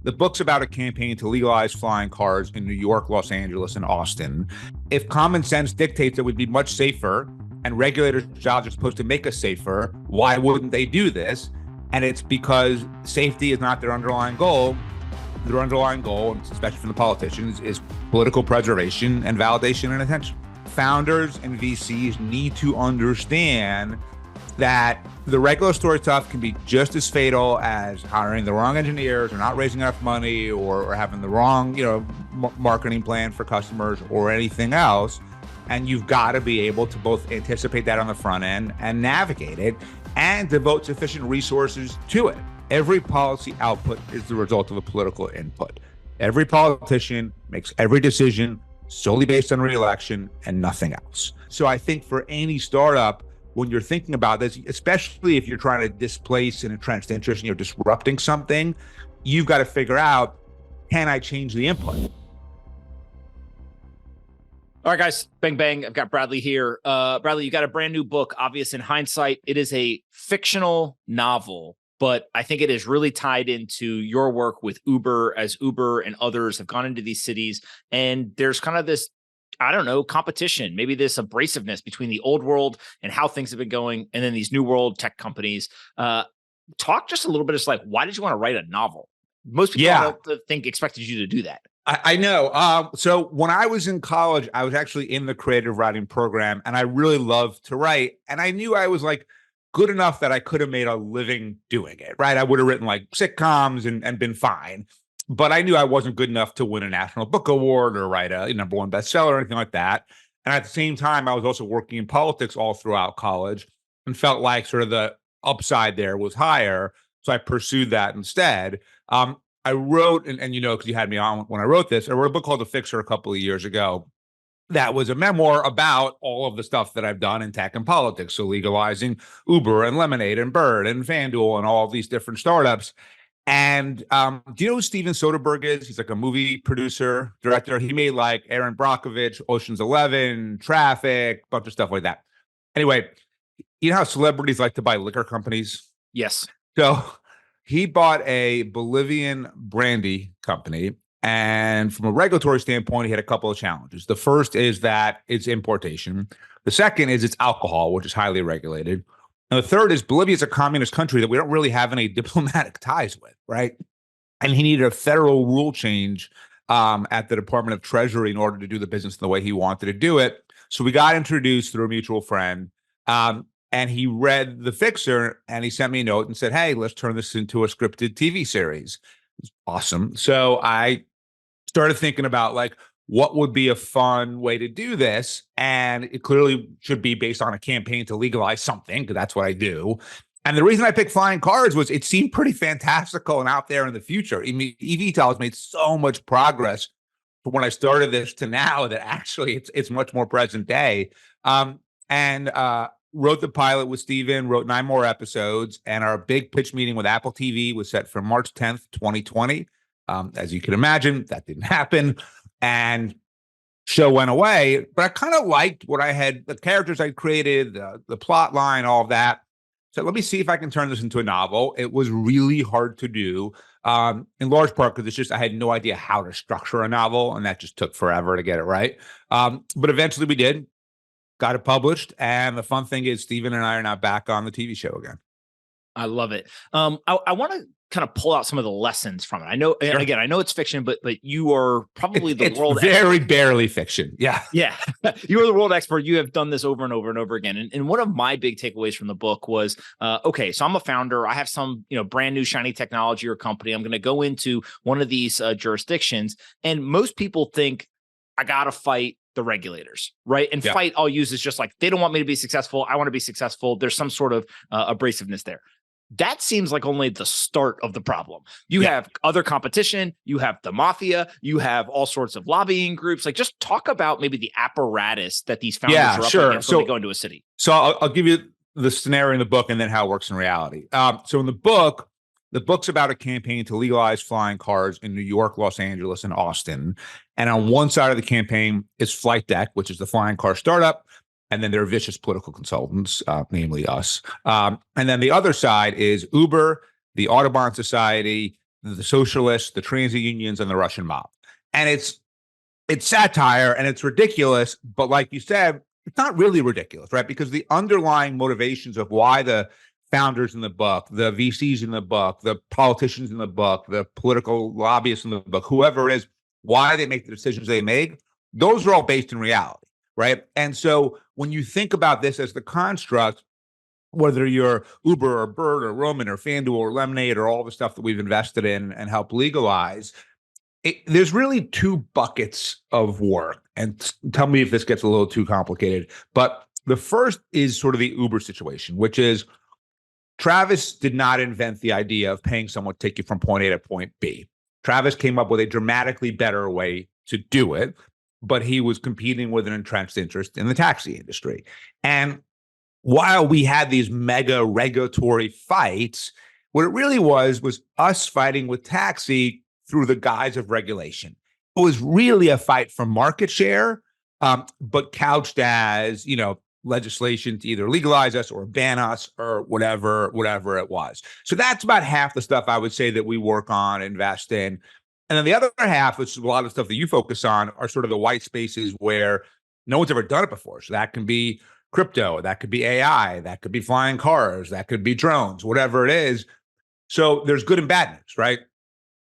The book's about a campaign to legalize flying cars in New York, Los Angeles, and Austin. If common sense dictates it would be much safer, and regulators' jobs are supposed to make us safer, why wouldn't they do this? And it's because safety is not their underlying goal. Their underlying goal, especially from the politicians, is political preservation and validation and attention. Founders and VCs need to understand that the regulatory stuff can be just as fatal as hiring the wrong engineers or not raising enough money or having the wrong, marketing plan for customers or anything else. And you've got to be able to both anticipate that on the front end and navigate it and devote sufficient resources to it. Every policy output is the result of a political input. Every politician makes every decision solely based on re-election and nothing else. So I think for any startup, when you're thinking about this, especially if you're trying to displace an entrenched interest and you're disrupting something, you've got to figure out, can I change the input? All right, guys, bang, bang. I've got Bradley here. Bradley, you got a brand new book, Obvious in Hindsight. It is a fictional novel, but I think it is really tied into your work with Uber, as Uber and others have gone into these cities. And there's kind of this, competition, maybe this abrasiveness between the old world and how things have been going, and then these new world tech companies. Talk just a little bit. It's like, why did you want to write a novel? Most people I don't think expected you to do that. I know. So when I was in college, I was actually in the creative writing program, and I really loved to write. And I knew I was good enough that I could have made a living doing it, right? I would have written sitcoms and been fine. But I knew I wasn't good enough to win a National Book Award or write a #1 bestseller or anything like that. And at the same time, I was also working in politics all throughout college and felt like sort of the upside there was higher. So I pursued that instead. I wrote, and because you had me on when I wrote this, I wrote a book called The Fixer a couple of years ago. That was a memoir about all of the stuff that I've done in tech and politics. So legalizing Uber and Lemonade and Bird and FanDuel and all of these different startups. And do you know who Steven Soderbergh is? He's a movie producer, director. He made Aaron Brockovich, Ocean's 11, Traffic, a bunch of stuff like that. Anyway, you know how celebrities like to buy liquor companies? Yes. So he bought a Bolivian brandy company. And from a regulatory standpoint, he had a couple of challenges. The first is that it's importation. The second is it's alcohol, which is highly regulated. And the third is Bolivia is a communist country that we don't really have any diplomatic ties with, right? And he needed a federal rule change at the Department of Treasury in order to do the business the way he wanted to do it. So we got introduced through a mutual friend, and he read The Fixer, and he sent me a note and said, hey, let's turn this into a scripted TV series. It was awesome. So I started thinking about what would be a fun way to do this? And it clearly should be based on a campaign to legalize something, because that's what I do. And the reason I picked flying cars was it seemed pretty fantastical and out there in the future. I mean, eVTOL has made so much progress from when I started this to now that actually it's much more present day. And wrote the pilot with Steven, wrote 9 more episodes, and our big pitch meeting with Apple TV was set for March 10th, 2020. As you can imagine, that didn't happen. And show went away, but I kind of liked what I had, the characters I created, the plot line, all of that. So let me see if I can turn this into a novel. It was really hard to do, in large part because it's just I had no idea how to structure a novel, and that just took forever to get it right. But eventually we did, got it published, and the fun thing is Steven and I are now back on the TV show again. I love it. I want to kind of pull out some of the lessons from it. I know, Sure. Again, I know it's fiction, but you are probably it's world very expert. barely fiction. Yeah. Yeah. You are the world expert. You have done this over and over and over again. And one of my big takeaways from the book was, okay, so I'm a founder. I have some, brand new shiny technology or company. I'm going to go into one of these jurisdictions. And most people think I got to fight the regulators, right? And fight I'll use is just they don't want me to be successful. I want to be successful. There's some sort of abrasiveness there. That seems like only the start of the problem. You have other competition, you have the mafia, you have all sorts of lobbying groups. Just talk about maybe the apparatus that these founders are up against when they go into a city. So I'll give you the scenario in the book and then how it works in reality. So in the book's about a campaign to legalize flying cars in New York, Los Angeles, and Austin. And on one side of the campaign is Flight Deck, which is the flying car startup. And then there are vicious political consultants, namely us. And then the other side is Uber, the Audubon Society, the socialists, the transit unions, and the Russian mob. And it's satire and it's ridiculous, but like you said, it's not really ridiculous, right? Because the underlying motivations of why the founders in the book, the VCs in the book, the politicians in the book, the political lobbyists in the book, whoever it is, why they make the decisions they make, those are all based in reality, right? And so when you think about this as the construct, whether you're Uber or Bird or Roman or FanDuel or Lemonade or all the stuff that we've invested in and helped legalize, there's really two buckets of work. And tell me if this gets a little too complicated. But the first is sort of the Uber situation, which is Travis did not invent the idea of paying someone to take you from point A to point B. Travis came up with a dramatically better way to do it, but he was competing with an entrenched interest in the taxi industry. And while we had these mega regulatory fights, what it really was us fighting with taxi through the guise of regulation. It was really a fight for market share, but couched as, legislation to either legalize us or ban us or whatever it was. So that's about half the stuff I would say that we work on, invest in. And then the other half, which is a lot of stuff that you focus on, are sort of the white spaces where no one's ever done it before. So that can be crypto, that could be AI, that could be flying cars, that could be drones, whatever it is. So there's good and bad news, right?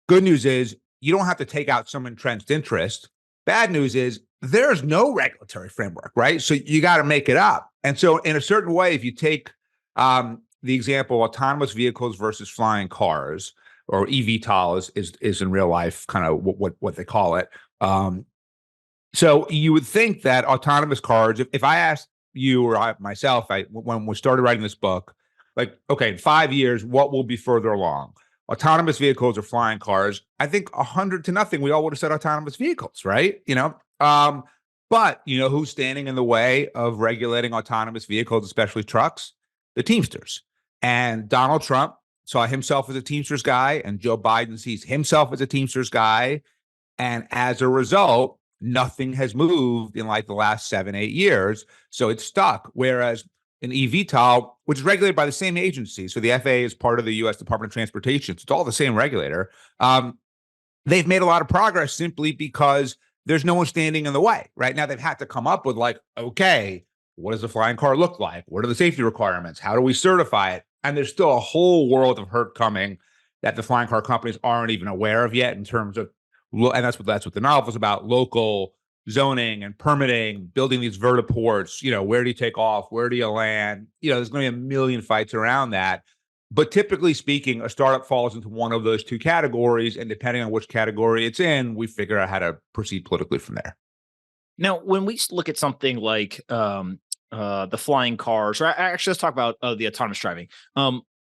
Good news is you don't have to take out some entrenched interest. Bad news is there's no regulatory framework, right? So you got to make it up. And so in a certain way, if you take the example of autonomous vehicles versus flying cars, or eVTOL is in real life kind of what they call it. So you would think that autonomous cars, if I asked you or myself, when we started writing this book, like, okay, in 5 years, what will be further along? Autonomous vehicles or flying cars? I think 100-0, we all would have said autonomous vehicles, right? But who's standing in the way of regulating autonomous vehicles, especially trucks? The Teamsters. And Donald Trump saw himself as a Teamsters guy, and Joe Biden sees himself as a Teamsters guy. And as a result, nothing has moved in like the last 7-8 years. So it's stuck. Whereas an eVTOL, which is regulated by the same agency, so the FAA is part of the U.S. Department of Transportation, so it's all the same regulator. They've made a lot of progress simply because there's no one standing in the way. Right now, they've had to come up with like, okay, what does a flying car look like? What are the safety requirements? How do we certify it? And there's still a whole world of hurt coming that the flying car companies aren't even aware of yet in terms of, and that's what the novel is about, local zoning and permitting, building these vertiports, where do you take off? Where do you land? There's going to be a million fights around that. But typically speaking, a startup falls into one of those two categories. And depending on which category it's in, we figure out how to proceed politically from there. Now, when we look at something like the flying cars, or actually, let's talk about the autonomous driving.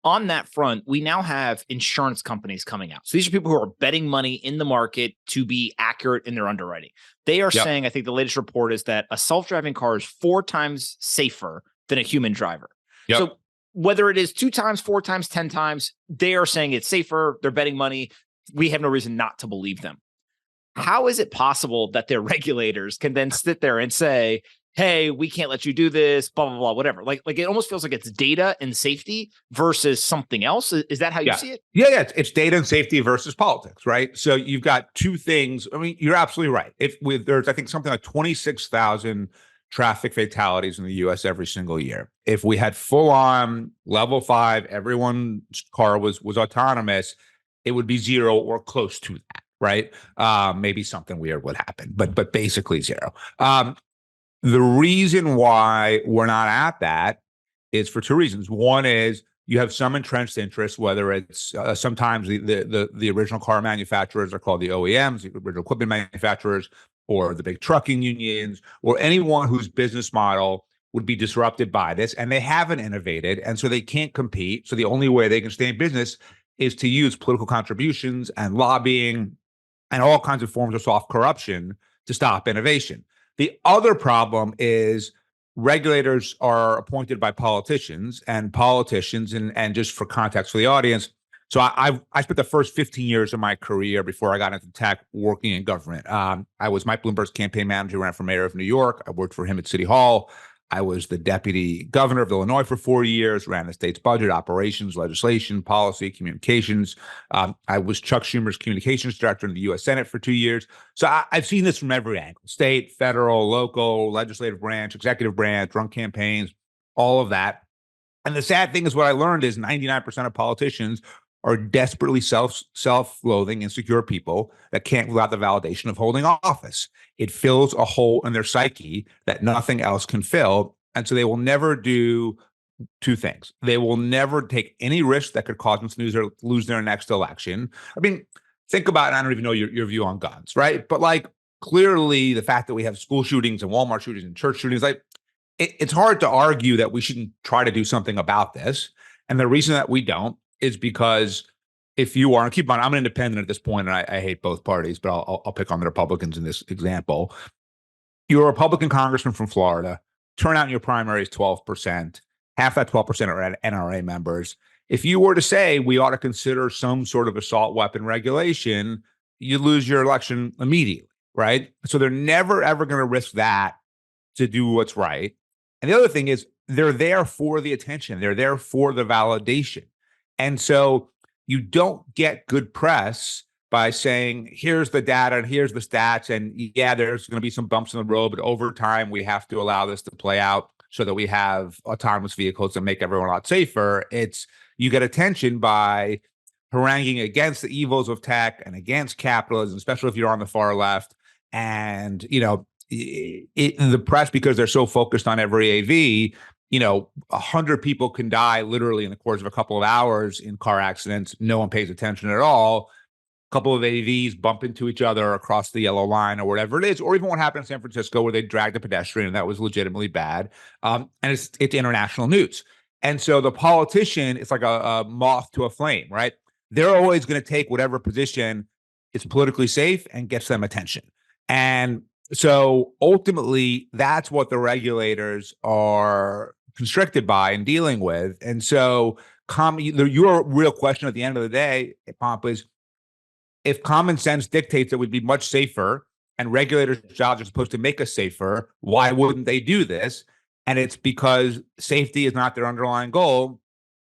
On that front, we now have insurance companies coming out. So these are people who are betting money in the market to be accurate in their underwriting. They are saying, I think the latest report is that a self-driving car is 4 times safer than a human driver. Yep. So whether it is 2 times, 4 times, 10 times, they are saying it's safer. They're betting money. We have no reason not to believe them. How is it possible that their regulators can then sit there and say, hey, we can't let you do this, blah, blah, blah, whatever. Like it almost feels like it's data and safety versus something else. Is that how you see it? Yeah. It's data and safety versus politics, right? So you've got two things. I mean, you're absolutely right. There's, I think, something like 26,000 traffic fatalities in the U.S. every single year. If we had full on level 5, everyone's car was autonomous, it would be 0 or close to that, right? Maybe something weird would happen, but basically 0. The reason why we're not at that is for 2 reasons. One is you have some entrenched interest, whether it's sometimes the original car manufacturers are called the OEMs, the original equipment manufacturers, or the big trucking unions, or anyone whose business model would be disrupted by this, and they haven't innovated, and so they can't compete. So the only way they can stay in business is to use political contributions and lobbying and all kinds of forms of soft corruption to stop innovation. The other problem is regulators are appointed by politicians, and just for context for the audience. So I spent the first 15 years of my career before I got into tech working in government. I was Mike Bloomberg's campaign manager, ran for mayor of New York. I worked for him at City Hall. I was the deputy governor of Illinois for 4 years, ran the state's budget, operations, legislation, policy, communications. I was Chuck Schumer's communications director in the U.S. Senate for 2 years. So I've seen this from every angle: state, federal, local, legislative branch, executive branch, run campaigns, all of that. And the sad thing is what I learned is 99% of politicians are desperately self-loathing, insecure people that can't without the validation of holding office. It fills a hole in their psyche that nothing else can fill. And so they will never do two things. They will never take any risk that could cause them to lose their next election. I mean, think about it. I don't even know your view on guns, right? But like clearly the fact that we have school shootings and Walmart shootings and church shootings, like it's hard to argue that we shouldn't try to do something about this. And the reason that we don't is because if you are, and keep in mind, I'm an independent at this point, and I hate both parties, but I'll pick on the Republicans in this example. You're a Republican congressman from Florida. Turnout in your primary is 12%. Half that 12% are NRA members. If you were to say we ought to consider some sort of assault weapon regulation, you lose your election immediately, right? So they're never, ever going to risk that to do what's right. And the other thing is they're there for the attention. They're there for the validation. And so you don't get good press by saying, here's the data and here's the stats. And yeah, there's going to be some bumps in the road, but over time, we have to allow this to play out so that we have autonomous vehicles that make everyone a lot safer. It's you get attention by haranguing against the evils of tech and against capitalism, especially if you're on the far left. And, the press, because they're so focused on every AV, 100 people can die literally in the course of a couple of hours in car accidents. No one pays attention at all. A couple of AVs bump into each other across the yellow line or whatever it is, or even what happened in San Francisco where they dragged a pedestrian and that was legitimately bad. And it's international news. And so the politician, it's like a moth to a flame, right? They're always going to take whatever position is politically safe and gets them attention. And so ultimately, that's what the regulators are constricted by and dealing with. And so your real question at the end of the day, Pomp, is if common sense dictates that we'd be much safer and regulators' jobs are supposed to make us safer, why wouldn't they do this? And it's because safety is not their underlying goal.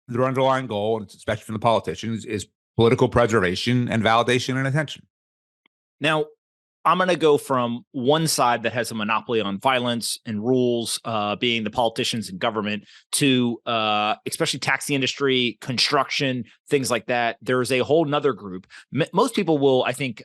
Their underlying goal, and especially from the politicians, is political preservation and validation and attention. Now, I'm going to go from one side that has a monopoly on violence and rules, being the politicians and government, to especially taxi industry, construction, things like that. There's a whole nother group. Most people will, I think,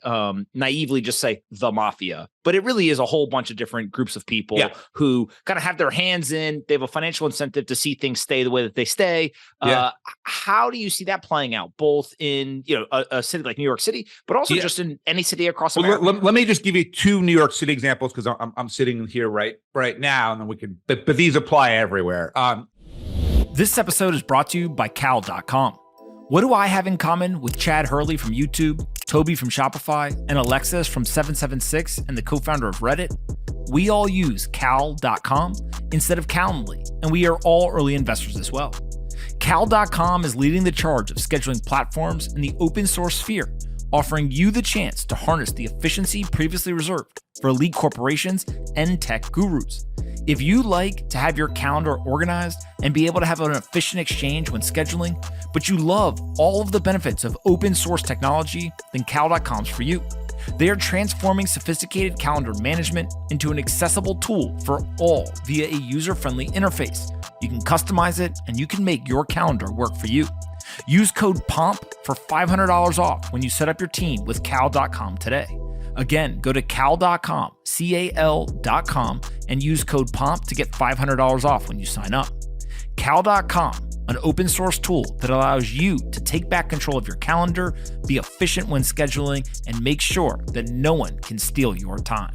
naively just say the mafia, but it really is a whole bunch of different groups of people who kind of have their hands in. They have a financial incentive to see things stay the way that they stay. How do you see that playing out, both in a city like New York City, but also just in any city across America? Let me just give you two New York City examples because I'm sitting here right now, and then we can. But these apply everywhere. This episode is brought to you by Cal.com. What do I have in common with Chad Hurley from YouTube, Toby from Shopify, and Alexis from 776 and the co-founder of Reddit? We all use Cal.com instead of Calendly, and we are all early investors as well. Cal.com is leading the charge of scheduling platforms in the open source sphere, offering you the chance to harness the efficiency previously reserved for elite corporations and tech gurus. If you like to have your calendar organized and be able to have an efficient exchange when scheduling, but you love all of the benefits of open source technology, then Cal.com's for you. They are transforming sophisticated calendar management into an accessible tool for all via a user-friendly interface. You can customize it and you can make your calendar work for you. Use code POMP for $500 off when you set up your team with Cal.com today. Again, go to Cal.com, Cal.com, and use code POMP to get $500 off when you sign up. Cal.com, an open source tool that allows you to take back control of your calendar, be efficient when scheduling, and make sure that no one can steal your time.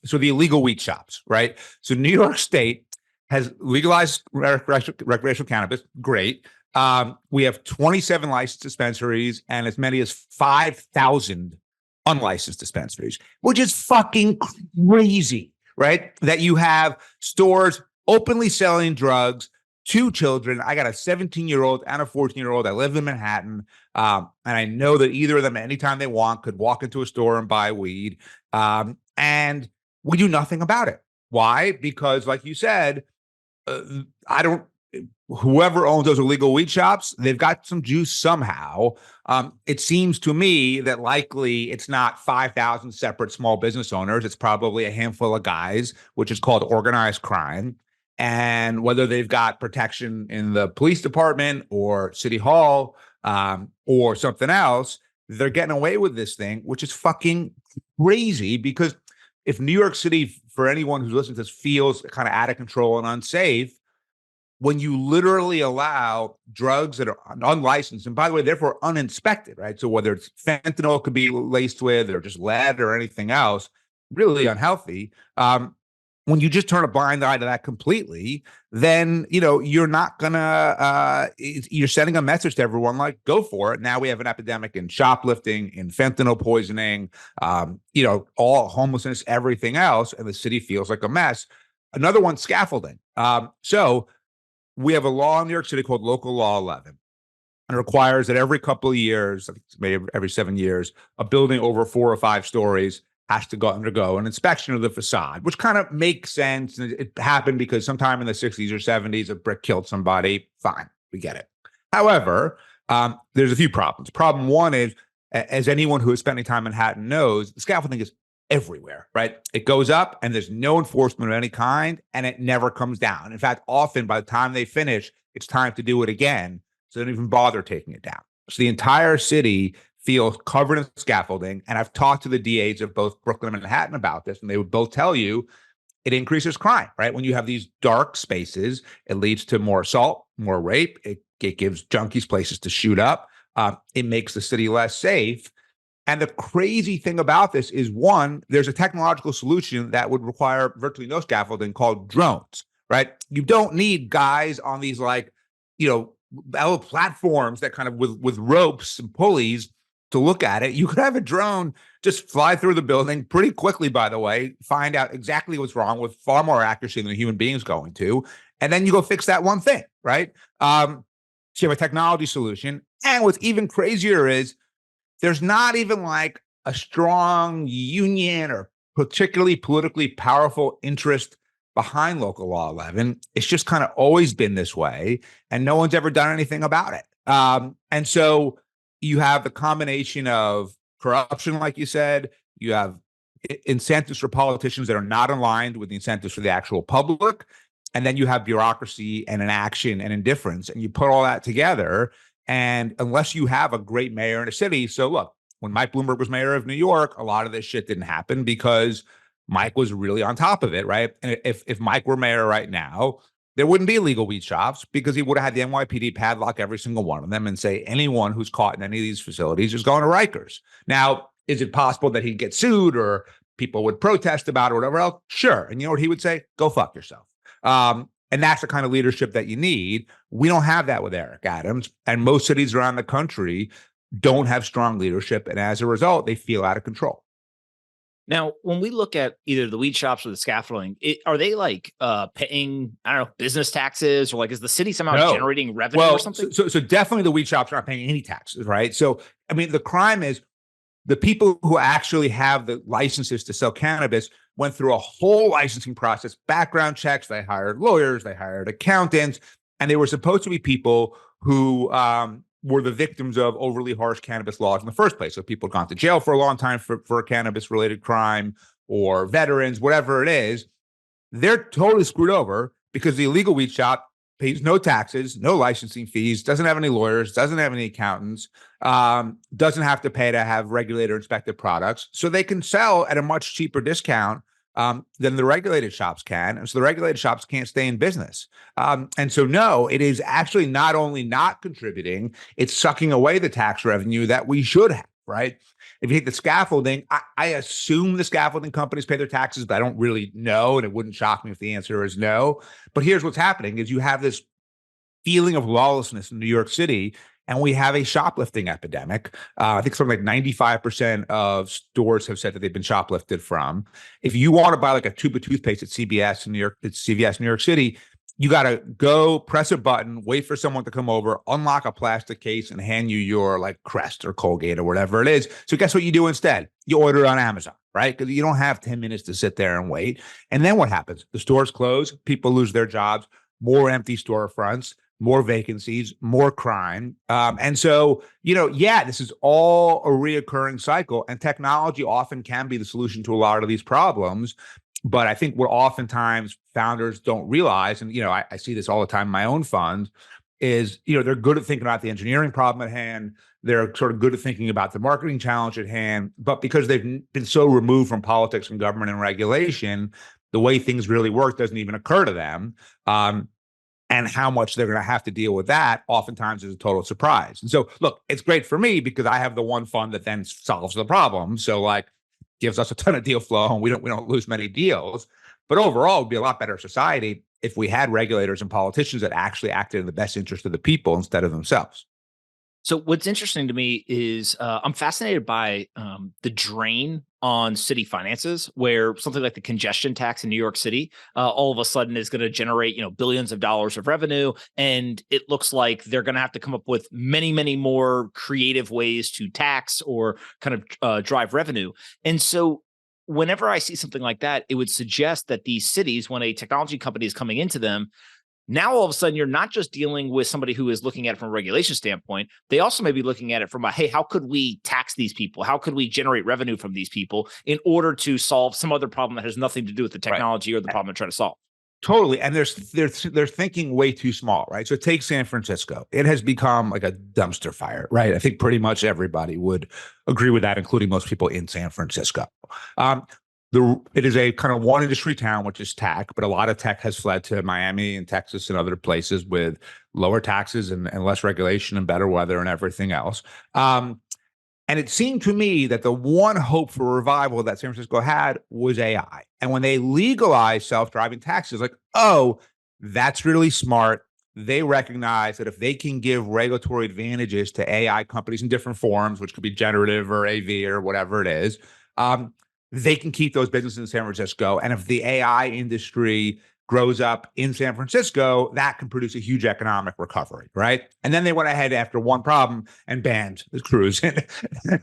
So the illegal weed shops, right? So New York State has legalized recreational cannabis. Great. We have 27 licensed dispensaries and as many as 5,000 unlicensed dispensaries, which is fucking crazy, right? That you have stores openly selling drugs to children. I got a 17-year-old and a 14-year-old. I live in Manhattan. And I know that either of them, anytime they want, could walk into a store and buy weed. And we do nothing about it. Why? Because, like you said, I don't. Whoever owns those illegal weed shops, they've got some juice somehow. It seems to me that likely it's not 5,000 separate small business owners. It's probably a handful of guys, which is called organized crime. And whether they've got protection in the police department or city hall or something else, they're getting away with this thing, which is fucking crazy. Because if New York City, for anyone who's listening to this, feels kind of out of control and unsafe, when you literally allow drugs that are unlicensed, and by the way, therefore uninspected, right? So whether it's fentanyl could be laced with, or just lead or anything else, really unhealthy. When you just turn a blind eye to that completely, then, you're not gonna, you're sending a message to everyone like, go for it. Now we have an epidemic in shoplifting, in fentanyl poisoning, all homelessness, everything else, and the city feels like a mess. Another one, scaffolding. So we have a law in New York City called Local Law 11. And it requires that every couple of years, I think it's maybe every 7 years, a building over 4 or 5 stories has to undergo an inspection of the facade, which kind of makes sense. And it happened because sometime in the 60s or 70s, a brick killed somebody. Fine, we get it. However, there's a few problems. Problem one is, as anyone who has spent any time in Manhattan knows, the scaffolding is everywhere, right? It goes up and there's no enforcement of any kind, and it never comes down. In fact, often by the time they finish, it's time to do it again. So they don't even bother taking it down. So the entire city feels covered in scaffolding. And I've talked to the DAs of both Brooklyn and Manhattan about this, and they would both tell you it increases crime, right? When you have these dark spaces, it leads to more assault, more rape. It gives junkies places to shoot up. It makes the city less safe. And the crazy thing about this is, one, there's a technological solution that would require virtually no scaffolding called drones, right? You don't need guys on these platforms that kind of with ropes and pulleys to look at it. You could have a drone just fly through the building pretty quickly, by the way, find out exactly what's wrong with far more accuracy than a human being is going to. And then you go fix that one thing, right? So you have a technology solution. And what's even crazier is, there's not even like a strong union or particularly politically powerful interest behind Local Law 11. It's just kind of always been this way, and no one's ever done anything about it. And so you have the combination of corruption, like you said, you have incentives for politicians that are not aligned with the incentives for the actual public, and then you have bureaucracy and inaction and indifference, and you put all that together. And unless you have a great mayor in a city, so look, when Mike Bloomberg was mayor of New York, a lot of this shit didn't happen because Mike was really on top of it, right? And if Mike were mayor right now, there wouldn't be illegal weed shops because he would have had the NYPD padlock every single one of them and say anyone who's caught in any of these facilities is going to Rikers. Now, is it possible that he'd get sued or people would protest about it or whatever else? Sure. And you know what he would say? Go fuck yourself. And that's the kind of leadership that you need. We don't have that with Eric Adams. And most cities around the country don't have strong leadership. And as a result, they feel out of control. Now, when we look at either the weed shops or the scaffolding, are they like paying, I don't know, business taxes, or like is the city somehow generating revenue or something? So definitely the weed shops aren't paying any taxes, right? So, I mean, the crime is the people who actually have the licenses to sell cannabis went through a whole licensing process, background checks. They hired lawyers, they hired accountants, and they were supposed to be people who were the victims of overly harsh cannabis laws in the first place. So people had gone to jail for a long time for a cannabis-related crime, or veterans, whatever it is. They're totally screwed over because the illegal weed shop pays no taxes, no licensing fees, doesn't have any lawyers, doesn't have any accountants, doesn't have to pay to have regulator-inspected products. So they can sell at a much cheaper discount than the regulated shops can. And so the regulated shops can't stay in business. And so, no, it is actually not only not contributing, it's sucking away the tax revenue that we should have, right? If you take the scaffolding, I assume the scaffolding companies pay their taxes, but I don't really know. And it wouldn't shock me if the answer is no. But here's what's happening is you have this feeling of lawlessness in New York City, and we have a shoplifting epidemic. I think something like 95% of stores have said that they've been shoplifted from. If you want to buy like a tube of toothpaste at CVS in New York City, you got to go press a button, wait for someone to come over, unlock a plastic case, and hand you your like Crest or Colgate or whatever it is. So guess what you do instead? You order it on Amazon, right? Because you don't have 10 minutes to sit there and wait. And then what happens? The stores close, people lose their jobs, more empty storefronts, more vacancies, more crime. And so, this is all a reoccurring cycle, and technology often can be the solution to a lot of these problems. But I think what oftentimes founders don't realize, and, I see this all the time in my own fund, is, they're good at thinking about the engineering problem at hand. They're sort of good at thinking about the marketing challenge at hand. But because they've been so removed from politics and government and regulation, the way things really work doesn't even occur to them. And how much they're going to have to deal with that oftentimes is a total surprise. And so, look, it's great for me because I have the one fund that then solves the problem. So, like, gives us a ton of deal flow, and we don't lose many deals. But overall, it'd be a lot better society if we had regulators and politicians that actually acted in the best interest of the people instead of themselves. So what's interesting to me is I'm fascinated by the drain on city finances, where something like the congestion tax in New York City all of a sudden is going to generate, billions of dollars of revenue. And it looks like they're going to have to come up with many, many more creative ways to tax or kind of drive revenue. And so whenever I see something like that, it would suggest that these cities, when a technology company is coming into them, now, all of a sudden, you're not just dealing with somebody who is looking at it from a regulation standpoint. They also may be looking at it from hey, how could we tax these people? How could we generate revenue from these people in order to solve some other problem that has nothing to do with the technology or the problem they're trying to solve? Totally. And they're thinking way too small, right? So take San Francisco. It has become like a dumpster fire, right? I think pretty much everybody would agree with that, including most people in San Francisco. It is a kind of one industry town, which is tech, but a lot of tech has fled to Miami and Texas and other places with lower taxes and less regulation and better weather and everything else. And it seemed to me that the one hope for revival that San Francisco had was AI. And when they legalized self-driving taxis, like, oh, that's really smart. They recognize that if they can give regulatory advantages to AI companies in different forms, which could be generative or AV or whatever it is, they can keep those businesses in San Francisco. And if the AI industry grows up in San Francisco, that can produce a huge economic recovery, right? And then they went ahead after one problem and banned the cruise and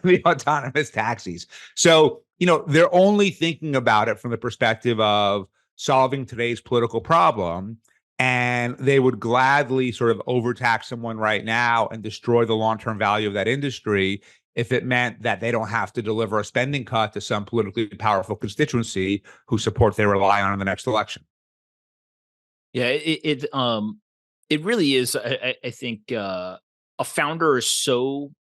the autonomous taxis. So, they're only thinking about it from the perspective of solving today's political problem. And they would gladly sort of overtax someone right now and destroy the long-term value of that industry if it meant that they don't have to deliver a spending cut to some politically powerful constituency whose support they rely on in the next election. Yeah, it really is. I think a founder is so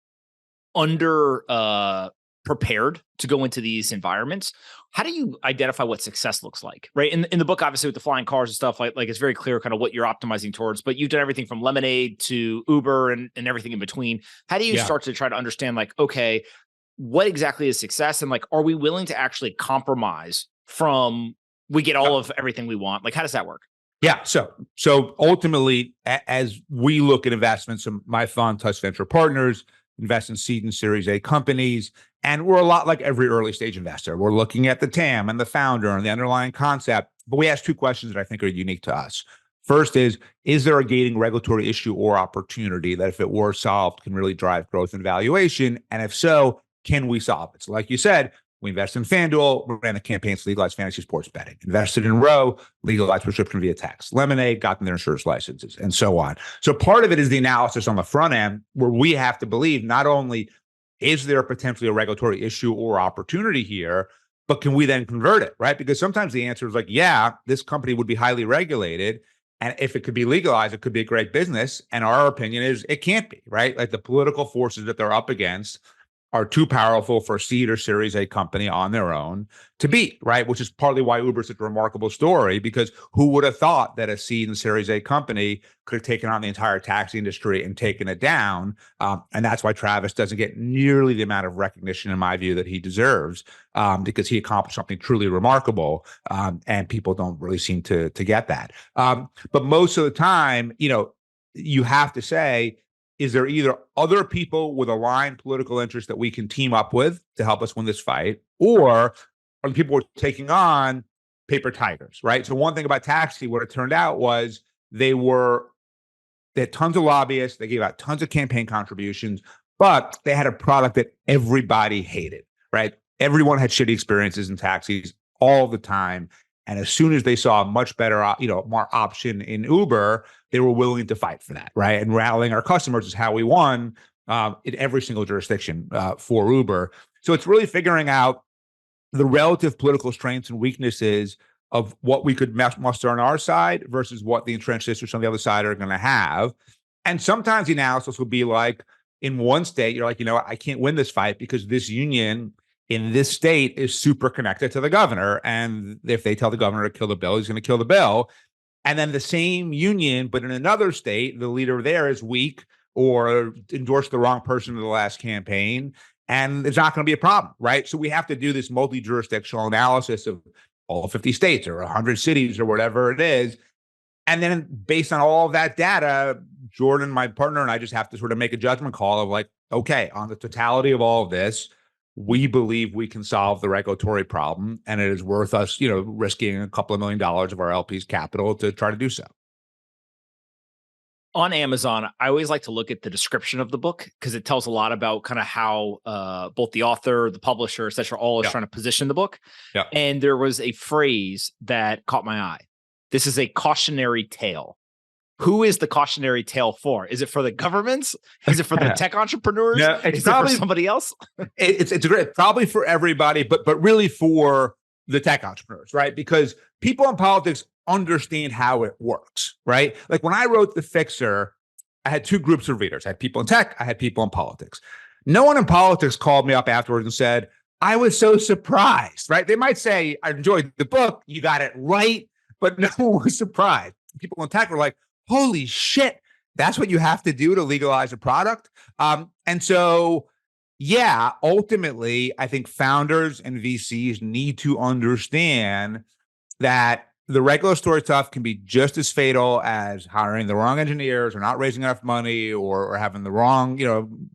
under prepared to go into these environments. How do you identify what success looks like, right? In the book, obviously with the flying cars and stuff, like it's very clear kind of what you're optimizing towards, but you've done everything from Lemonade to Uber and everything in between. How do you start to try to understand like, okay, what exactly is success? And like, are we willing to actually compromise from we get all of everything we want? Like, how does that work? Yeah. So ultimately, as we look at investments, my fund, Tusk Venture Partners, invest in seed and Series A companies. And we're a lot like every early stage investor. We're looking at the TAM and the founder and the underlying concept. But we ask two questions that I think are unique to us. First is there a gating regulatory issue or opportunity that if it were solved can really drive growth and valuation? And if so, can we solve it? So like you said, we invested in FanDuel, we ran the campaigns to legalize fantasy sports betting. Invested in Row, legalized prescription via text. Lemonade, got their insurance licenses, and so on. So part of it is the analysis on the front end, where we have to believe not only is there potentially a regulatory issue or opportunity here, but can we then convert it, right? Because sometimes the answer is like, yeah, this company would be highly regulated. And if it could be legalized, it could be a great business. And our opinion is it can't be, right? Like the political forces that they're up against are too powerful for a seed or Series A company on their own to beat, right? Which is partly why Uber is such a remarkable story, because who would have thought that a seed and Series A company could have taken on the entire taxi industry and taken it down? And that's why Travis doesn't get nearly the amount of recognition, in my view, that he deserves, because he accomplished something truly remarkable, and people don't really seem to get that. But most of the time, you have to say, is there either other people with aligned political interests that we can team up with to help us win this fight, or are the people we're taking on paper tigers, right? So one thing about taxi, what it turned out was they had tons of lobbyists, they gave out tons of campaign contributions, but they had a product that everybody hated, right? everyone had shitty experiences in taxis all the time. And as soon as they saw a much better, more option in Uber, they were willing to fight for that, right? And rallying our customers is how we won in every single jurisdiction for Uber. So it's really figuring out the relative political strengths and weaknesses of what we could muster on our side versus what the entrenched districts on the other side are going to have. And sometimes the analysis will be like, in one state, you're like, I can't win this fight because this union in this state is super connected to the governor. And if they tell the governor to kill the bill, he's going to kill the bill. And then the same union, but in another state, the leader there is weak or endorsed the wrong person in the last campaign. And it's not going to be a problem, right? So we have to do this multi-jurisdictional analysis of all 50 states or 100 cities or whatever it is. And then based on all of that data, Jordan, my partner, and I just have to sort of make a judgment call of like, okay, on the totality of all of this, we believe we can solve the regulatory problem, and it is worth us, risking a couple of $1 million of our LP's capital to try to do so. On Amazon, I always like to look at the description of the book because it tells a lot about kind of how both the author, the publisher, et cetera, all is trying to position the book. Yeah. And there was a phrase that caught my eye. This is a cautionary tale. Who is the cautionary tale for? Is it for the governments? Is it for the tech entrepreneurs? No, is it for somebody else? It's great, probably for everybody, but really for the tech entrepreneurs, right? Because people in politics understand how it works, right? Like when I wrote The Fixer, I had two groups of readers. I had people in tech, I had people in politics. No one in politics called me up afterwards and said, I was so surprised, right? They might say, I enjoyed the book, you got it right, but no one was surprised. People in tech were like, holy shit, that's what you have to do to legalize a product. And so, yeah, ultimately, I think founders and VCs need to understand that the regulatory stuff can be just as fatal as hiring the wrong engineers or not raising enough money or having the wrong,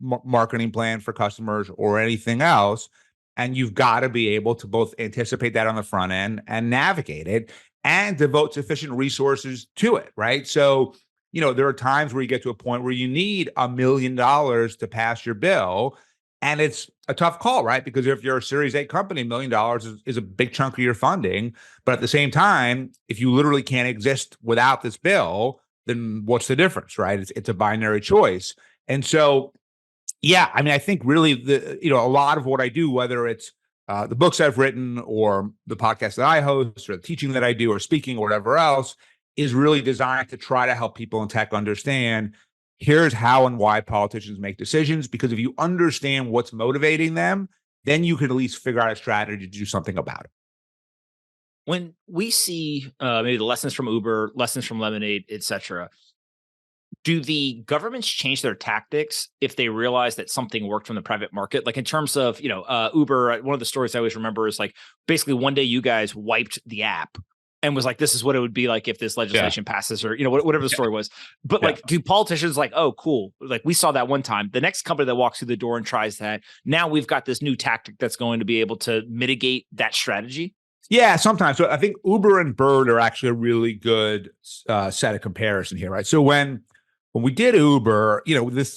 marketing plan for customers or anything else. And you've got to be able to both anticipate that on the front end and navigate it and devote sufficient resources to it, right? So, there are times where you get to a point where you need $1 million to pass your bill. And it's a tough call, right? Because if you're a Series A company, $1 million is a big chunk of your funding. But at the same time, if you literally can't exist without this bill, then what's the difference, right? It's a binary choice. And so, yeah, I mean, I think really a lot of what I do, whether it's the books I've written or the podcast that I host or the teaching that I do or speaking or whatever else, is really designed to try to help people in tech understand here's how and why politicians make decisions. Because if you understand what's motivating them, then you can at least figure out a strategy to do something about it. When we see maybe the lessons from Uber, lessons from Lemonade, et cetera, do the governments change their tactics if they realize that something worked from the private market? Like in terms of, Uber, one of the stories I always remember is like basically one day you guys wiped the app and was like, this is what it would be like if this legislation passes or, whatever the story was. But like, do politicians like, oh, cool. Like we saw that one time. The next company that walks through the door and tries that, now we've got this new tactic that's going to be able to mitigate that strategy? Yeah, sometimes. So I think Uber and Bird are actually a really good set of comparison here, right? So when we did Uber,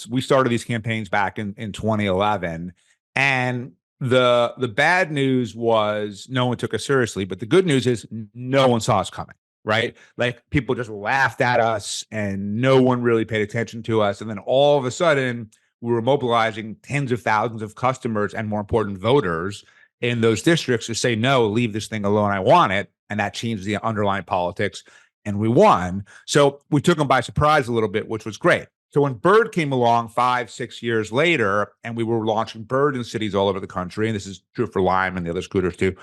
we started these campaigns back in 2011, and the bad news was no one took us seriously, but the good news is no one saw us coming, right? Like people just laughed at us and no one really paid attention to us. And then all of a sudden we were mobilizing tens of thousands of customers and, more important, voters in those districts to say, no, leave this thing alone, I want it. And that changed the underlying politics and we won. So we took them by surprise a little bit, which was great. So when Bird came along 5-6 years later, and we were launching Bird in cities all over the country, and this is true for Lime and the other scooters too,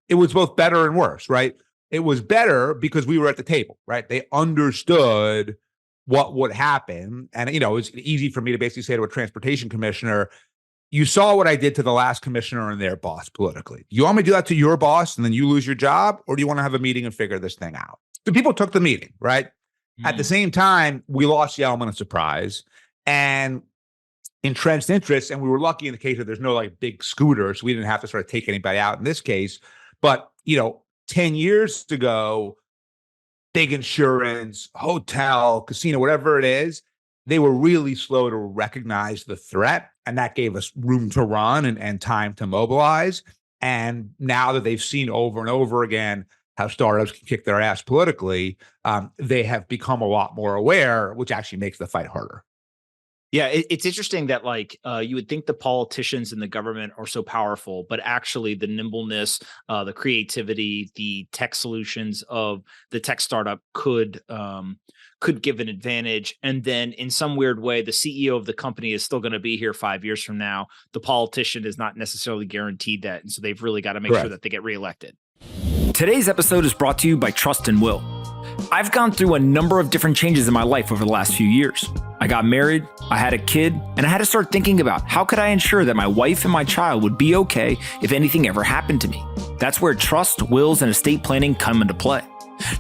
it was both better and worse, right? It was better because we were at the table, right? They understood what would happen. And, it's easy for me to basically say to a transportation commissioner, you saw what I did to the last commissioner and their boss politically. You want me to do that to your boss and then you lose your job? Or do you want to have a meeting and figure this thing out? The people took the meeting, right? At the same time, we lost the element of surprise and entrenched interests. And we were lucky in the case that there's no like big scooters. So we didn't have to sort of take anybody out in this case. But, 10 years ago, big insurance, hotel, casino, whatever it is, they were really slow to recognize the threat, and that gave us room to run and time to mobilize. And now that they've seen over and over again how startups can kick their ass politically, they have become a lot more aware, which actually makes the fight harder. Yeah, it's interesting that you would think the politicians and the government are so powerful, but actually the nimbleness, the creativity, the tech solutions of the tech startup could give an advantage. And then in some weird way, the CEO of the company is still going to be here 5 years from now. The politician is not necessarily guaranteed that. And so they've really got to make sure that they get reelected. Today's episode is brought to you by Trust and Will. I've gone through a number of different changes in my life over the last few years. I got married, I had a kid, and I had to start thinking about how could I ensure that my wife and my child would be okay if anything ever happened to me. That's where trust, wills, and estate planning come into play.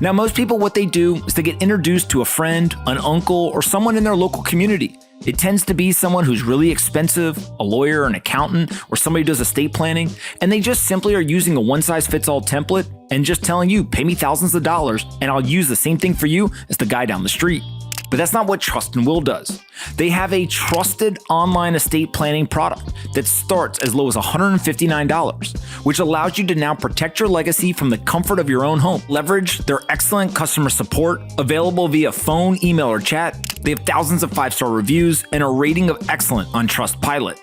Now, most people, what they do is they get introduced to a friend, an uncle, or someone in their local community. It tends to be someone who's really expensive, a lawyer, an accountant, or somebody who does estate planning, and they just simply are using a one-size-fits-all template and just telling you, pay me thousands of dollars, and I'll use the same thing for you as the guy down the street. But that's not what Trust and Will does. They have a trusted online estate planning product that starts as low as $159, which allows you to now protect your legacy from the comfort of your own home. Leverage their excellent customer support, available via phone, email, or chat. They have thousands of 5-star reviews and a rating of excellent on Trustpilot.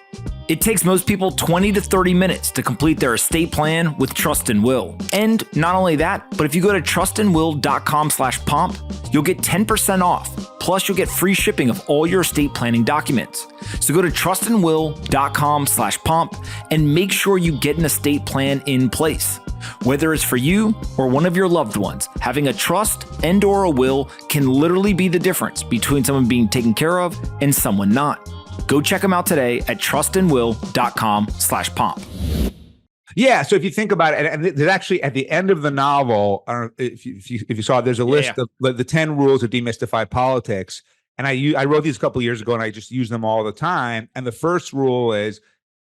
It takes most people 20 to 30 minutes to complete their estate plan with Trust and Will. And not only that, but if you go to trustandwill.com/pomp, you'll get 10% off. Plus, you'll get free shipping of all your estate planning documents. So go to trustandwill.com/pomp and make sure you get an estate plan in place. Whether it's for you or one of your loved ones, having a trust and or a will can literally be the difference between someone being taken care of and someone not. Go check them out today at trustandwill.com/pomp. Yeah. So if you think about it, and there's actually at the end of the novel, I don't know if you saw, there's a list of the 10 rules of demystified politics. And I wrote these a couple of years ago, and I just use them all the time. And the first rule is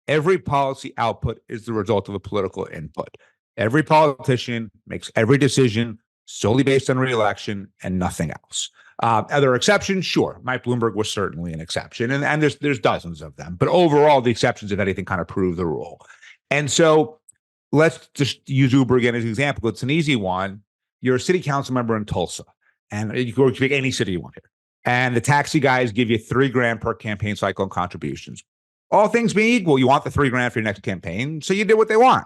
every policy output is the result of a political input. Every politician makes every decision solely based on re-election and nothing else. Are there exceptions? Sure. Mike Bloomberg was certainly an exception, and there's dozens of them. But overall, the exceptions, if anything, kind of prove the rule. And so let's just use Uber again as an example. It's an easy one. You're a city council member in Tulsa, and you can pick any city you want here. And the taxi guys give you $3,000 per campaign cycle and contributions. All things being equal, you want the $3,000 for your next campaign, so you did what they want.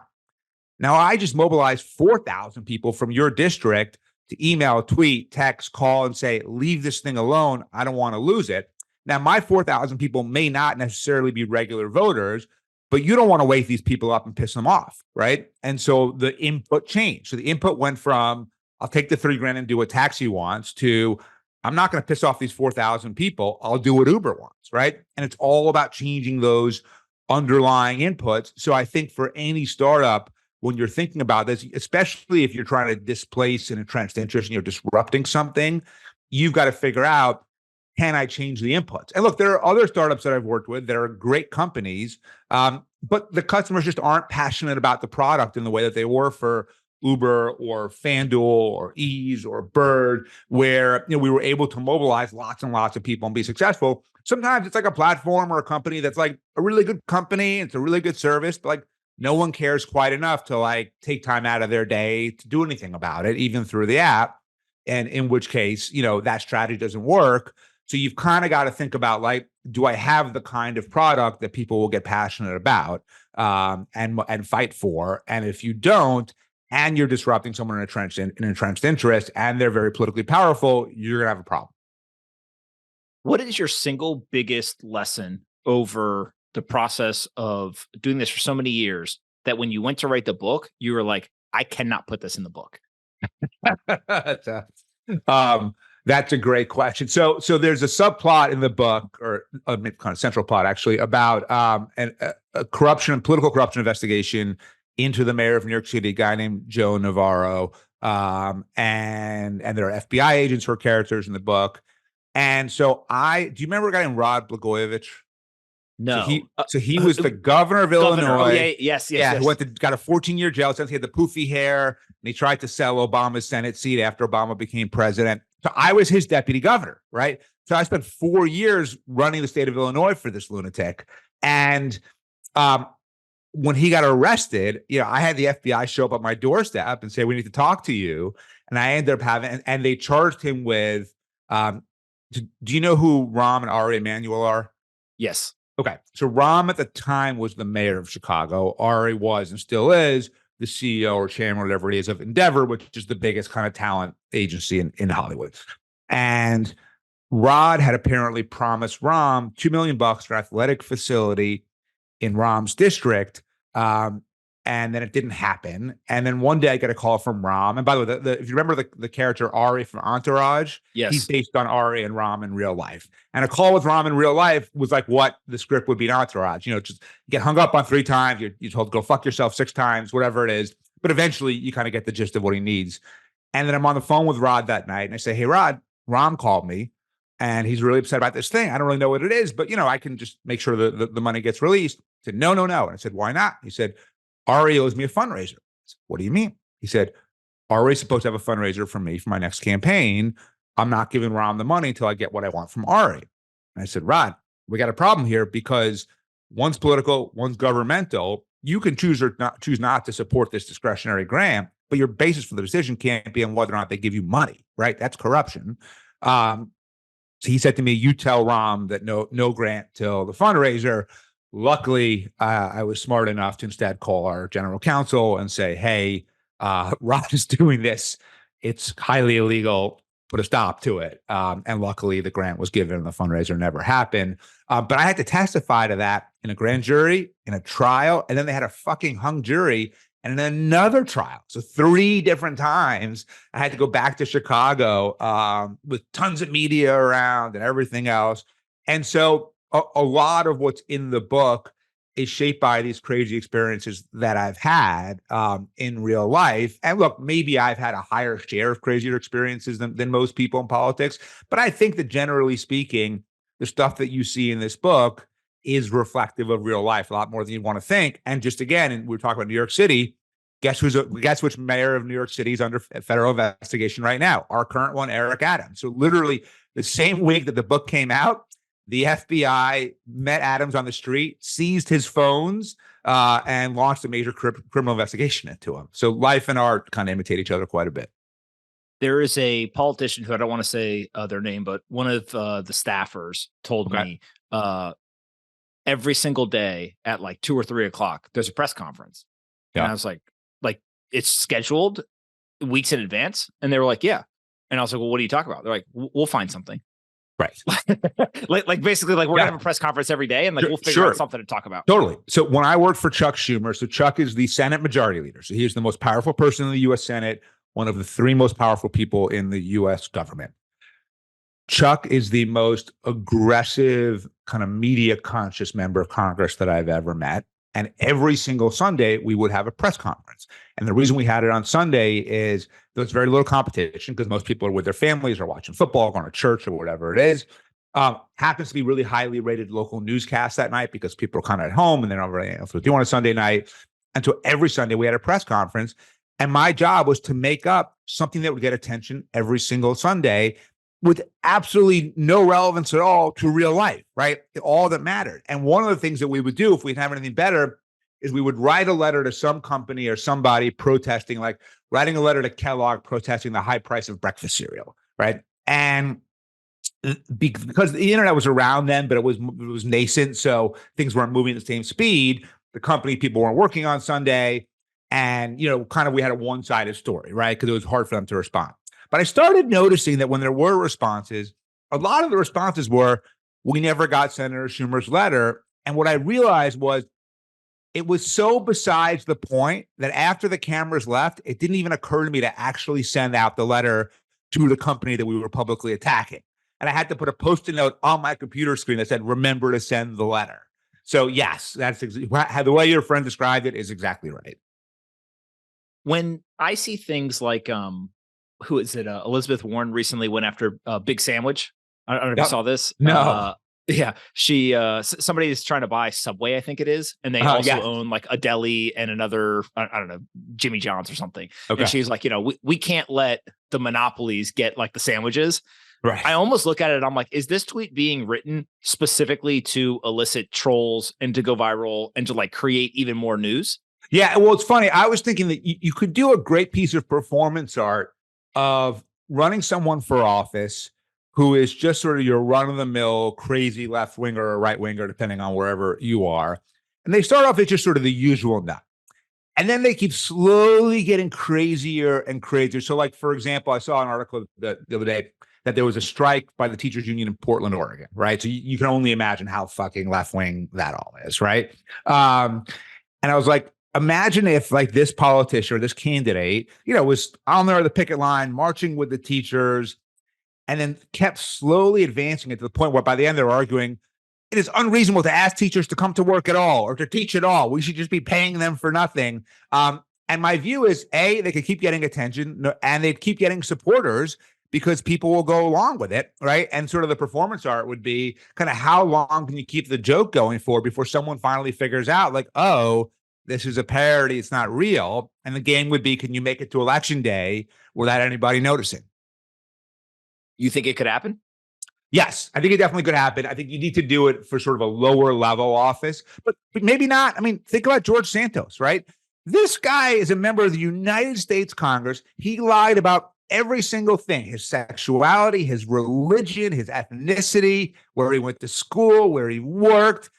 Now, I just mobilized 4,000 people from your district to email, tweet, text, call, and say, leave this thing alone. I don't want to lose it. Now, my 4,000 people may not necessarily be regular voters, but you don't want to wake these people up and piss them off, right? And so the input changed. So the input went from, I'll take the $3,000 and do what taxi wants, to, I'm not going to piss off these 4,000 people. I'll do what Uber wants, right? And it's all about changing those underlying inputs. So I think for any startup, when you're thinking about this, especially if you're trying to displace an entrenched interest and you're disrupting something, you've got to figure out, can I change the inputs? And look, there are other startups that I've worked with that are great companies, but the customers just aren't passionate about the product in the way that they were for Uber or FanDuel or Ease or Bird, where we were able to mobilize lots and lots of people and be successful. Sometimes it's like a platform or a company that's like a really good company, it's a really good service, but like no one cares quite enough to like take time out of their day to do anything about it, even through the app. And in which case, that strategy doesn't work. So you've kind of got to think about, like, do I have the kind of product that people will get passionate about and fight for? And if you don't, and you're disrupting someone in an entrenched interest, and they're very politically powerful, you're gonna have a problem. What is your single biggest lesson over the process of doing this for so many years that when you went to write the book, you were like, I cannot put this in the book? That's a great question. So there's a subplot in the book, or a kind of central plot actually, about a political corruption investigation into the mayor of New York City, a guy named Joe Navarro, and there are FBI agents who are characters in the book. And so do you remember a guy named Rod Blagojevich? No. So he was the governor of Illinois. Oh, yeah, yes. Who got a 14-year jail sentence. He had the poofy hair, and he tried to sell Obama's Senate seat after Obama became president. So I was his deputy governor, right? So I spent 4 years running the state of Illinois for this lunatic. And when he got arrested, I had the FBI show up at my doorstep and say, we need to talk to you. And I ended up having, and they charged him with, do you know who Rahm and Ari Emanuel are? Yes. Okay. So Rahm at the time was the mayor of Chicago. Ari was and still is the CEO or chairman, whatever it is, of Endeavor, which is the biggest kind of talent agency in Hollywood. And Rod had apparently promised Rahm $2 million for an athletic facility in Rahm's district. And then it didn't happen. And then one day I get a call from Rahm. And by the way, if you remember the character Ari from Entourage, yes, he's based on Ari and Rahm in real life. And a call with Rahm in real life was like what the script would be in Entourage. Just get hung up on 3 times. You're told to go fuck yourself 6 times, whatever it is. But eventually you kind of get the gist of what he needs. And then I'm on the phone with Rod that night and I say, hey, Rod, Rahm called me and he's really upset about this thing. I don't really know what it is, but I can just make sure the money gets released. I said, no. And I said, why not? He said, Ari owes me a fundraiser. I said, what do you mean? He said, Ari's supposed to have a fundraiser for me for my next campaign. I'm not giving Rahm the money until I get what I want from Ari. And I said, Rod, we got a problem here because one's political, one's governmental. You can choose not to support this discretionary grant, but your basis for the decision can't be on whether or not they give you money, right? That's corruption. So he said to me, you tell Rahm that no grant till the fundraiser. Luckily, I was smart enough to instead call our general counsel and say, hey, Rod is doing this. It's highly illegal. Put a stop to it. And luckily, the grant was given and the fundraiser never happened. But I had to testify to that in a grand jury, in a trial, and then they had a fucking hung jury and in another trial. So 3 different times, I had to go back to Chicago with tons of media around and everything else. And so a lot of what's in the book is shaped by these crazy experiences that I've had in real life. And look, maybe I've had a higher share of crazier experiences than most people in politics. But I think that generally speaking, the stuff that you see in this book is reflective of real life a lot more than you want to think. And just again, and we're talking about New York City, guess which mayor of New York City is under federal investigation right now? Our current one, Eric Adams. So literally the same week that the book came out, the FBI met Adams on the street, seized his phones, and launched a major criminal investigation into him. So life and art kind of imitate each other quite a bit. There is a politician who I don't want to say their name, but one of the staffers told me every single day at like 2 or 3 o'clock, there's a press conference. Yeah. And I was like, it's scheduled weeks in advance. And they were like, yeah. And I was like, well, what do you talk about? They're like, we'll find something. Right. like basically like we're gonna have a press conference every day and like we'll figure out something to talk about. Totally. So when I worked for Chuck Schumer, so Chuck is the Senate Majority Leader. So he's the most powerful person in the U.S. Senate, one of the 3 most powerful people in the U.S. government. Chuck is the most aggressive, kind of media conscious member of Congress that I've ever met. And every single Sunday, we would have a press conference. And the reason we had it on Sunday is there's very little competition because most people are with their families or watching football, going to church or whatever it is. Happens to be really highly rated local newscasts that night because people are kind of at home and they don't really know what to do on a Sunday night. And so every Sunday we had a press conference. And my job was to make up something that would get attention every single Sunday with absolutely no relevance at all to real life, right? All that mattered. And one of the things that we would do if we didn't have anything better is we would write a letter to some company or somebody protesting, like writing a letter to Kellogg protesting the high price of breakfast cereal, right? And because the internet was around then, but it was nascent, so things weren't moving at the same speed. The company people weren't working on Sunday, and kind of we had a one-sided story, right? Because it was hard for them to respond. But I started noticing that when there were responses, a lot of the responses were, we never got Senator Schumer's letter. And what I realized was it was so besides the point that after the cameras left, it didn't even occur to me to actually send out the letter to the company that we were publicly attacking. And I had to put a Post-it note on my computer screen that said, remember to send the letter. So yes, that's the way your friend described it is exactly right. When I see things like, who is it? Elizabeth Warren recently went after Big Sandwich. I don't know if you saw this. No. Yeah, she somebody is trying to buy Subway, I think it is, and they also own like a deli and another, I don't know, Jimmy John's or something. Okay. And she's like, we can't let the monopolies get like the sandwiches. Right. I almost look at it, I'm like, is this tweet being written specifically to elicit trolls and to go viral and to like create even more news? Yeah, well, it's funny. I was thinking that you could do a great piece of performance art of running someone for office who is just sort of your run-of-the-mill crazy left winger or right winger, depending on wherever you are. And they start off as just sort of the usual nut. And then they keep slowly getting crazier and crazier. So, like, for example, I saw an article the other day that there was a strike by the teachers union in Portland, Oregon, right? So you can only imagine how fucking left wing that all is, right? And I was like, imagine if like this politician or this candidate, was on there at the picket line, marching with the teachers, and then kept slowly advancing it to the point where by the end they're arguing, it is unreasonable to ask teachers to come to work at all or to teach at all. We should just be paying them for nothing. And my view is, A, they could keep getting attention and they'd keep getting supporters because people will go along with it, right? And sort of the performance art would be kind of how long can you keep the joke going for before someone finally figures out like, oh, this is a parody, it's not real. And the game would be, can you make it to election day without anybody noticing? You think it could happen? Yes, I think it definitely could happen. I think you need to do it for sort of a lower level office, but maybe not. I mean, think about George Santos, right? This guy is a member of the United States Congress. He lied about every single thing, his sexuality, his religion, his ethnicity, where he went to school, where he worked.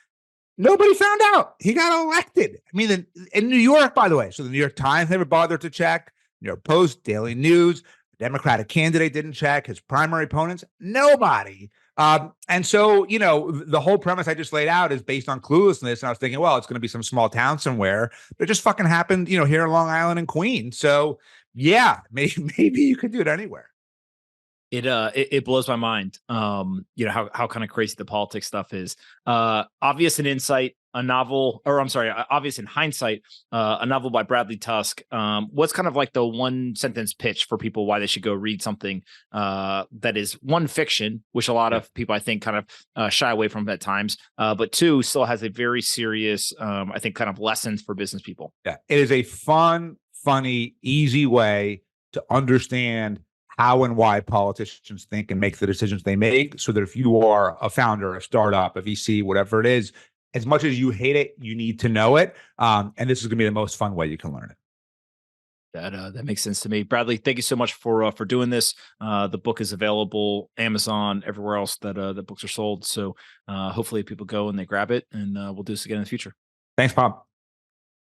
Nobody found out. He got elected. I mean, in New York, by the way. So the New York Times never bothered to check. New York Post, Daily News, the Democratic candidate didn't check. His primary opponents, nobody. And so, the whole premise I just laid out is based on cluelessness. And I was thinking, well, it's going to be some small town somewhere. But it just fucking happened, here in Long Island and Queens. So, yeah, maybe you could do it anywhere. It blows my mind. How kind of crazy the politics stuff is. Obvious in Insight, Obvious in Hindsight, a novel by Bradley Tusk. What's kind of like the one sentence pitch for people why they should go read something that is one, fiction, which a lot of people I think kind of shy away from at times, but two, still has a very serious, I think, kind of lessons for business people. Yeah, it is a fun, funny, easy way to understand how and why politicians think and make the decisions they make, so that if you are a founder, a startup, a VC, whatever it is, as much as you hate it, you need to know it. And this is going to be the most fun way you can learn it. That makes sense to me. Bradley, thank you so much for doing this. The book is available, Amazon, everywhere else that books are sold. So hopefully people go and they grab it, and we'll do this again in the future. Thanks, Pomp.